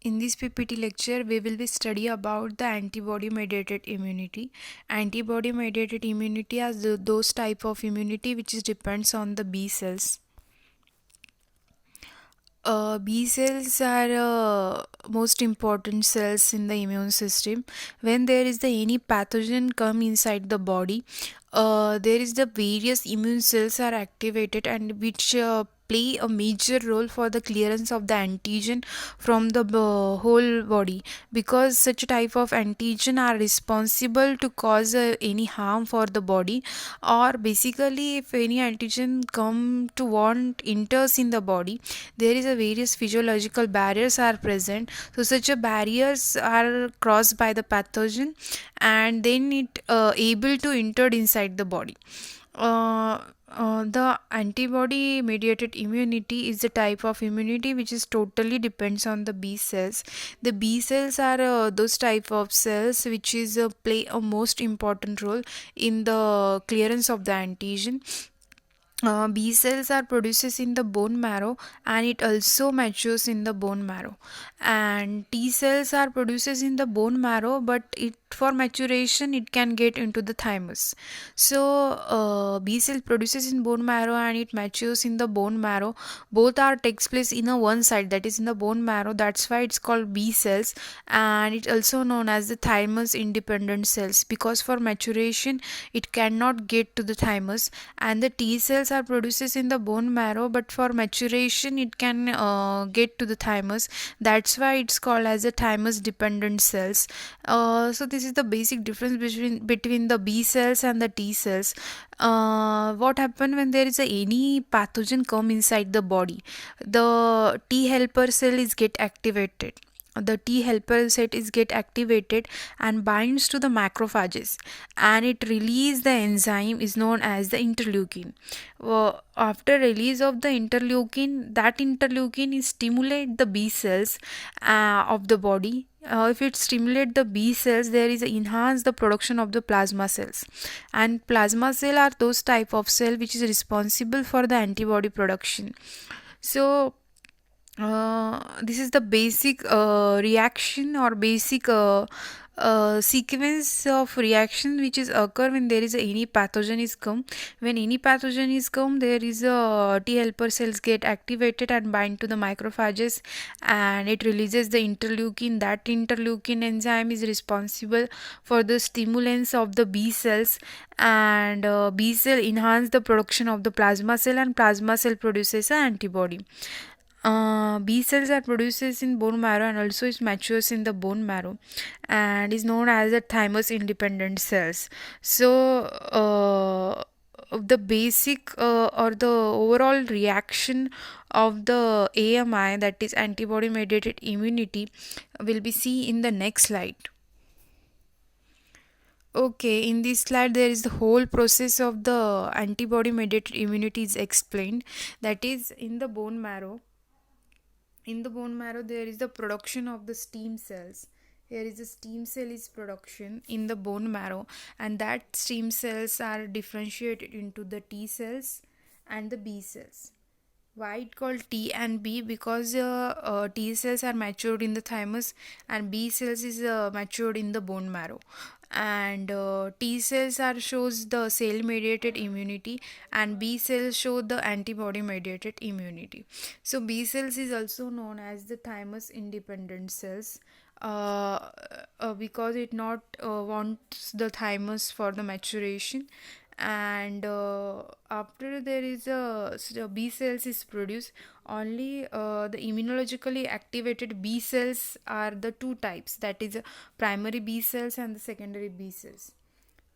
In this PPT lecture, we will be study about the antibody-mediated immunity. Antibody-mediated immunity is those type of immunity which is depends on the B cells. B cells are most important cells in the immune system. When there is the any pathogen come inside the body, there is the various immune cells are activated and which play a major role for the clearance of the antigen from the whole body, because such type of antigen are responsible to cause any harm for the body, or basically if any antigen come to want enters in the body, there is a various physiological barriers are present. So such a barriers are crossed by the pathogen, and then it able to enter inside the body. The antibody mediated immunity is the type of immunity which is totally depends on the B cells. The B cells are those type of cells which is play a most important role in the clearance of the antigen. B cells are produced in the bone marrow, and it also matures in the bone marrow. And T cells are produced in the bone marrow, but it for maturation it can get into the thymus. So B cell produces in bone marrow and it matures in the bone marrow. Both are takes place in a one side, that is in the bone marrow. That's why it's called B cells, and it's also known as the thymus independent cells, because for maturation it cannot get to the thymus. And the T cells are produced in the bone marrow, but for maturation it can get to the thymus. That's why it's called as the thymus dependent cells. So this is the basic difference between the B cells and the T cells. What happen when there is any pathogen come inside the body? The T helper cell is get activated. The T helper set is get activated and binds to the macrophages, and it release the enzyme is known as the interleukin. After release of the interleukin, that interleukin is stimulate the B cells of the body. If it stimulate the B cells, there is a enhance the production of the plasma cells, and plasma cell are those type of cell which is responsible for the antibody production. So this is the basic reaction or basic sequence of reaction which is occur when there is any pathogen is come. When any pathogen is come, there is a T helper cells get activated and bind to the macrophages, and it releases the interleukin. That interleukin enzyme is responsible for the stimulants of the B cells, and B cell enhance the production of the plasma cell, and plasma cell produces an antibody. B cells are produced in bone marrow and also it matures in the bone marrow, and is known as the thymus independent cells. So the basic or the overall reaction of the AMI, that is antibody mediated immunity, will be seen in the next slide. Okay, in this slide there is the whole process of the antibody mediated immunity is explained. That is in the bone marrow. In the bone marrow there is the production of the stem cells. Here is the stem cell is production in the bone marrow, and that stem cells are differentiated into the T cells and the B cells. Why it called T and B? Because T cells are matured in the thymus and B cells is matured in the bone marrow. And T cells are shows the cell mediated immunity, and B cells show the antibody mediated immunity. So B cells is also known as the thymus independent cells, because it not wants the thymus for the maturation. And after there is a B cells is produced, only the immunologically activated B cells are the two types, that is primary B cells and the secondary B cells.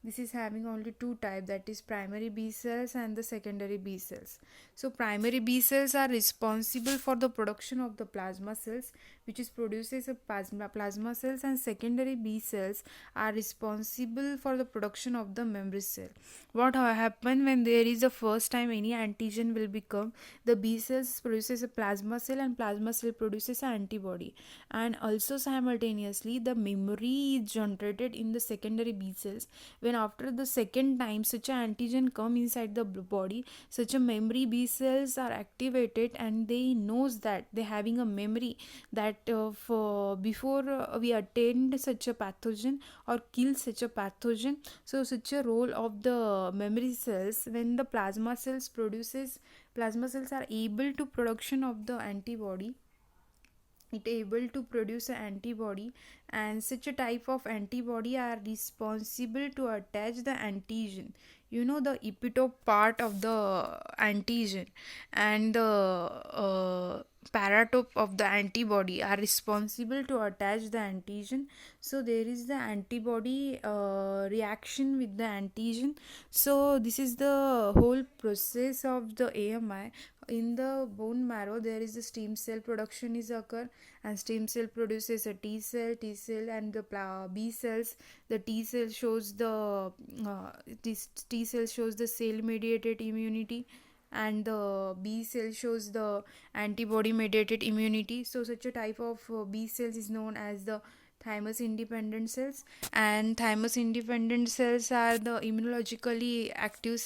This is having only two types, that is primary B cells and the secondary B cells. So primary B cells are responsible for the production of the plasma cells, which is produces a plasma cells, and secondary B cells are responsible for the production of the memory cell. What happen when there is a first time any antigen will become, the B cells produces a plasma cell and plasma cell produces an antibody, and also simultaneously the memory is generated in the secondary B cells. When Then after the second time such an antigen come inside the body, such a memory B cells are activated, and they knows that they having a memory that for before we attend such a pathogen or kill such a pathogen. So such a role of the memory cells, when the plasma cells are able to production of the antibody, it able to produce an antibody, and such a type of antibody are responsible to attach the antigen, the epitope part of the antigen, and the paratope of the antibody are responsible to attach the antigen. So there is the antibody reaction with the antigen. So this is the whole process of the AMI. In the bone marrow there is the stem cell production is occur, and stem cell produces a T cell and the B cells. The T cell shows the this T cell shows the cell mediated immunity, and the B cell shows the antibody mediated immunity. So such a type of B cells is known as the thymus independent cells, and thymus independent cells are the immunologically active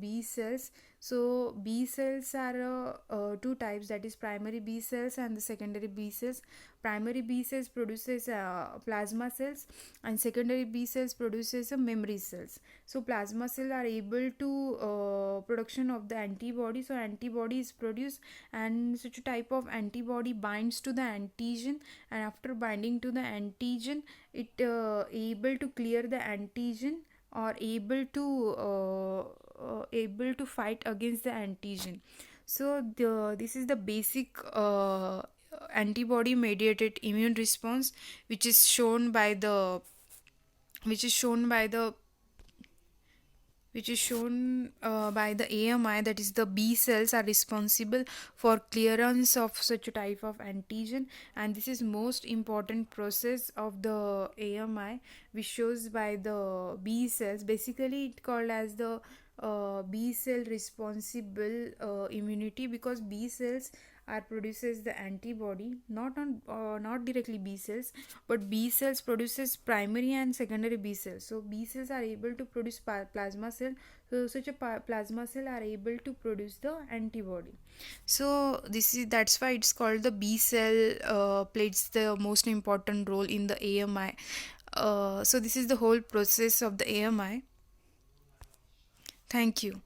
B cells. So B cells are two types, that is primary B cells and the secondary B cells. Primary B cells produces plasma cells, and secondary B cells produces memory cells. So plasma cells are able to production of the antibody, so antibody is produced, and such a type of antibody binds to the antigen, and after binding to the antigen, it able to clear the antigen, or able to fight against the antigen. So this is the basic antibody mediated immune response, which is shown by the which is shown by the which is shown by the AMI, that is the B cells are responsible for clearance of such a type of antigen, and this is most important process of the AMI, which shows by the B cells. Basically it called as the B cell responsible immunity, because B cells are produces the antibody, not directly B cells, but B cells produces primary and secondary B cells. So B cells are able to produce plasma cell, so such a plasma cell are able to produce the antibody. So that's why it's called the B cell plays the most important role in the AMI. So this is the whole process of the AMI. Thank you.